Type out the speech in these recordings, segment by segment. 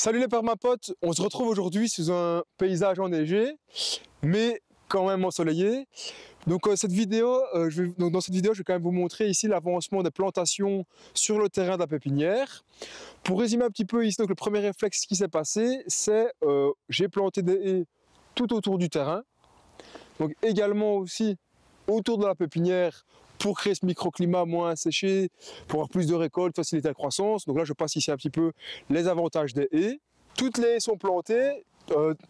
Salut les permapotes, on se retrouve aujourd'hui sous un paysage enneigé, mais quand même ensoleillé. Donc, dans cette vidéo, je vais quand même vous montrer ici l'avancement des plantations sur le terrain de la pépinière. Pour résumer un petit peu ici, donc le premier réflexe qui s'est passé, c'est j'ai planté des haies tout autour du terrain. Donc également aussi autour de la pépinière pour créer ce microclimat moins asséché, pour avoir plus de récoltes, faciliter la croissance. Donc là, je passe ici un petit peu les avantages des haies. Toutes les haies sont plantées.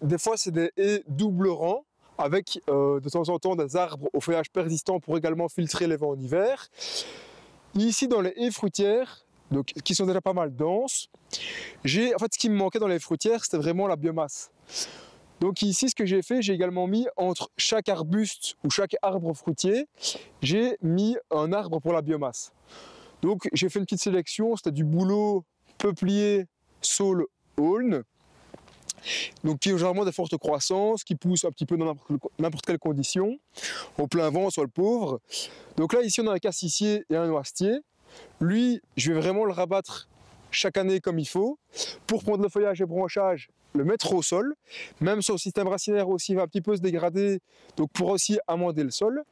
Des fois, c'est des haies double rang, avec de temps en temps des arbres au feuillage persistant pour également filtrer les vents en hiver. Ici, dans les haies fruitières, donc, qui sont déjà pas mal denses, en fait, ce qui me manquait dans les haies fruitières, c'était vraiment la biomasse. Donc ici, ce que j'ai fait, j'ai également mis entre chaque arbuste ou chaque arbre fruitier, j'ai mis un arbre pour la biomasse. Donc j'ai fait une petite sélection, c'était du bouleau, peuplier, saule, aulne, donc qui ont généralement des fortes croissances, qui poussent un petit peu dans n'importe quelle condition, au plein vent, soit le pauvre. Donc là, ici, on a un cassissier et un noisetier. Lui, je vais vraiment le rabattre chaque année comme il faut, pour prendre le feuillage et branchage, le mettre au sol, même son système racinaire aussi va un petit peu se dégrader, donc pour aussi amender le sol.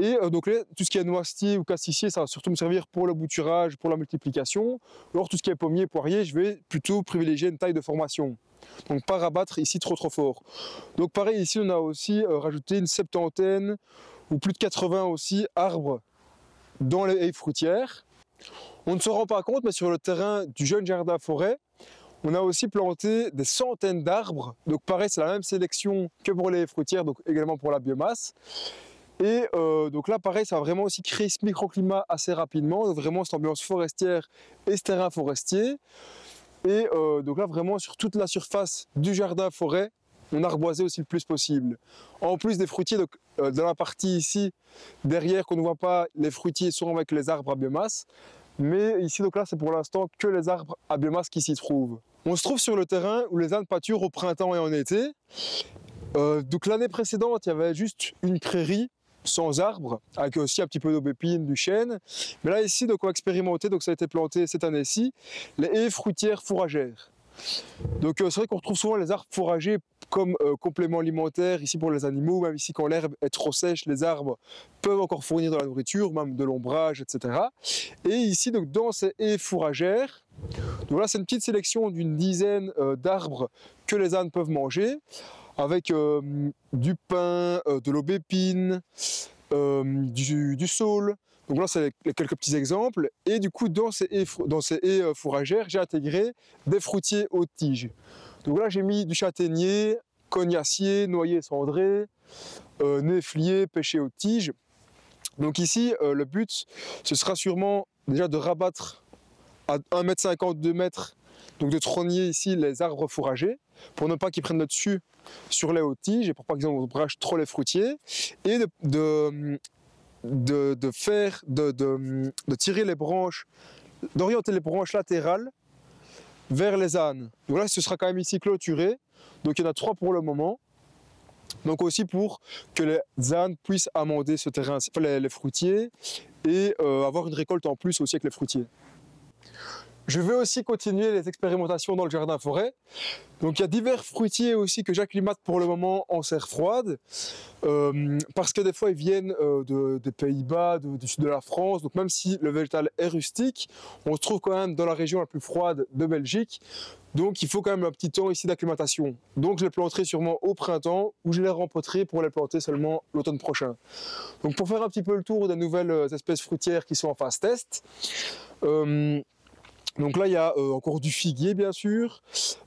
Et donc là, tout ce qui est noisetier ou cassissier, ça va surtout me servir pour le bouturage, pour la multiplication. Alors tout ce qui est pommier, poirier, je vais plutôt privilégier une taille de formation. Donc pas rabattre ici trop fort. Donc pareil, ici on a aussi rajouté une septantaine ou plus de 80 aussi arbres dans les haies fruitières. On ne se rend pas compte, mais sur le terrain du jeune jardin forêt, on a aussi planté des centaines d'arbres. Donc pareil, c'est la même sélection que pour les fruitières, donc également pour la biomasse. Et donc là, pareil, ça va vraiment aussi créer ce microclimat assez rapidement, donc vraiment cette ambiance forestière et ce terrain forestier. Et donc là, vraiment sur toute la surface du jardin forêt, on a reboisé aussi le plus possible. En plus des fruitiers, donc, dans la partie ici, derrière qu'on ne voit pas, les fruitiers sont avec les arbres à biomasse. Mais ici, donc là, c'est pour l'instant que les arbres à biomasse qui s'y trouvent. On se trouve sur le terrain où les ânes pâturent au printemps et en été. Donc l'année précédente, il y avait juste une prairie sans arbres, avec aussi un petit peu d'aubépine, du chêne. Mais là, ici, donc on va expérimenter, donc ça a été planté cette année-ci, les haies fruitières fourragères. Donc c'est vrai qu'on retrouve souvent les arbres fourragers comme complément alimentaire ici pour les animaux, même ici quand l'herbe est trop sèche, les arbres peuvent encore fournir de la nourriture, même de l'ombrage, etc. Et ici, donc dans ces haies fourragères, donc là c'est une petite sélection d'une dizaine d'arbres que les ânes peuvent manger, avec du pin, de l'aubépine, du saule. Donc là, c'est quelques petits exemples. Et du coup, dans ces haies fourragères, j'ai intégré des fruitiers haute tige. Donc là, j'ai mis du châtaignier, cognacier, noyer cendré, néflier, pêcher haute tige. Donc ici, le but, ce sera sûrement déjà de rabattre à 1,50 m, 2 m, donc de trogner ici les arbres fourragers, pour ne pas qu'ils prennent le dessus sur les hautes tiges et pour pas qu'ils ombragent trop les fruitiers, et de tirer les branches, d'orienter les branches latérales vers les ânes. Donc là, ce sera quand même ici clôturé. Donc il y en a 3 pour le moment. Donc aussi pour que les ânes puissent amender ce terrain, les fruitiers, et avoir une récolte en plus aussi avec les fruitiers. Je vais aussi continuer les expérimentations dans le jardin forêt. Donc il y a divers fruitiers aussi que j'acclimate pour le moment en serre froide, parce que des fois ils viennent des Pays-Bas, du sud de la France. Donc même si le végétal est rustique, on se trouve quand même dans la région la plus froide de Belgique. Donc il faut quand même un petit temps ici d'acclimatation. Donc je les planterai sûrement au printemps, ou je les rempoterai pour les planter seulement l'automne prochain. Donc pour faire un petit peu le tour des nouvelles espèces fruitières qui sont en phase test, donc là, il y a encore du figuier, bien sûr,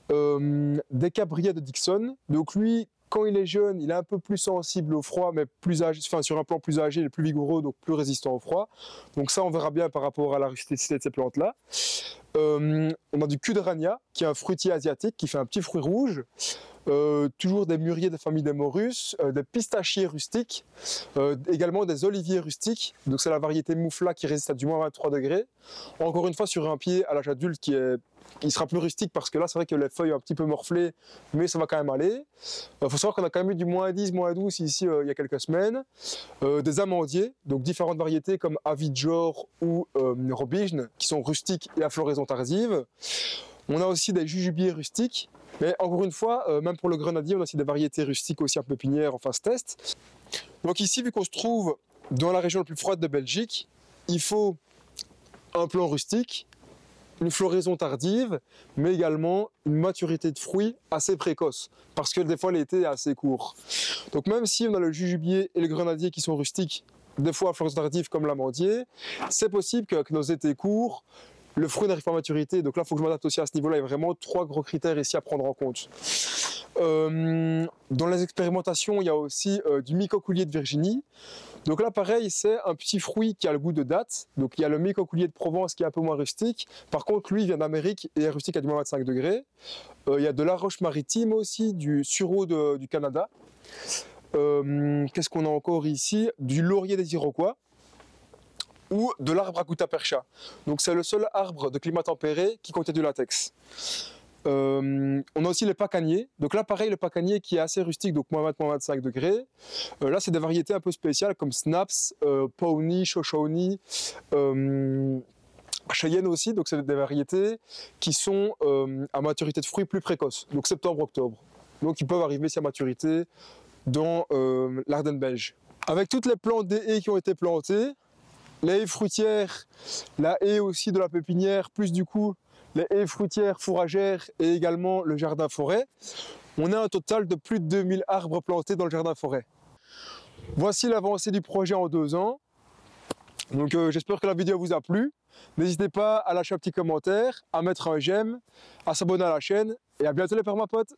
des cabriers de Dixon. Donc lui, quand il est jeune, il est un peu plus sensible au froid, mais plus âgé, enfin, sur un plan plus âgé, il est plus vigoureux, donc plus résistant au froid. Donc ça, on verra bien par rapport à la rusticité de ces plantes-là. On a du cul de rania, qui est un fruitier asiatique, qui fait un petit fruit rouge. Toujours des mûriers de famille des morus, des pistachiers rustiques, également des oliviers rustiques. Donc c'est la variété moufla qui résiste à du moins 23 degrés. Encore une fois, sur un pied à l'âge adulte qui sera plus rustique, parce que là c'est vrai que les feuilles ont un petit peu morflé, mais ça va quand même aller. Il faut savoir qu'on a quand même eu du moins 10, moins 12 ici il y a quelques semaines. Des amandiers, donc différentes variétés comme Avidjor ou Robijne, qui sont rustiques et à floraison tardive. On a aussi des jujubiers rustiques, mais encore une fois, même pour le grenadier, on a aussi des variétés rustiques aussi en pépinière en phase test. Donc ici, vu qu'on se trouve dans la région la plus froide de Belgique, il faut un plant rustique, une floraison tardive, mais également une maturité de fruits assez précoce, parce que des fois l'été est assez court. Donc même si on a le jujubier et le grenadier qui sont rustiques, des fois à floraison tardive comme l'amandier, c'est possible qu'avec nos étés courts, le fruit n'arrive pas à maturité. Donc là, il faut que je m'adapte aussi à ce niveau-là. Il y a vraiment 3 gros critères ici à prendre en compte. Dans les expérimentations, il y a aussi du mycocoulier de Virginie. Donc là, pareil, c'est un petit fruit qui a le goût de date. Donc il y a le mycocoulier de Provence qui est un peu moins rustique. Par contre, lui, il vient d'Amérique et est rustique à du moins 25 degrés. Il y a de la roche maritime aussi, du sureau du Canada. Qu'est-ce qu'on a encore ici? Du laurier des Iroquois ou de l'arbre à gutta percha. Donc c'est le seul arbre de climat tempéré qui contient du latex. On a aussi les pacaniers. Donc là, pareil, le pacanier qui est assez rustique, donc moins 20, moins 25 degrés. Là, c'est des variétés un peu spéciales comme Snaps, Pawnee, Shoshone, Cheyenne aussi. Donc c'est des variétés qui sont à maturité de fruits plus précoce, donc septembre-octobre. Donc ils peuvent arriver ici à maturité dans l'Ardenne belge. Avec toutes les plantes des haies qui ont été plantées, les haies fruitières, la haie aussi de la pépinière, plus du coup les haies fruitières, fourragères et également le jardin forêt. On a un total de plus de 2000 arbres plantés dans le jardin forêt. Voici l'avancée du projet en 2 ans. Donc j'espère que la vidéo vous a plu. N'hésitez pas à lâcher un petit commentaire, à mettre un j'aime, à s'abonner à la chaîne et à bientôt les permapotes.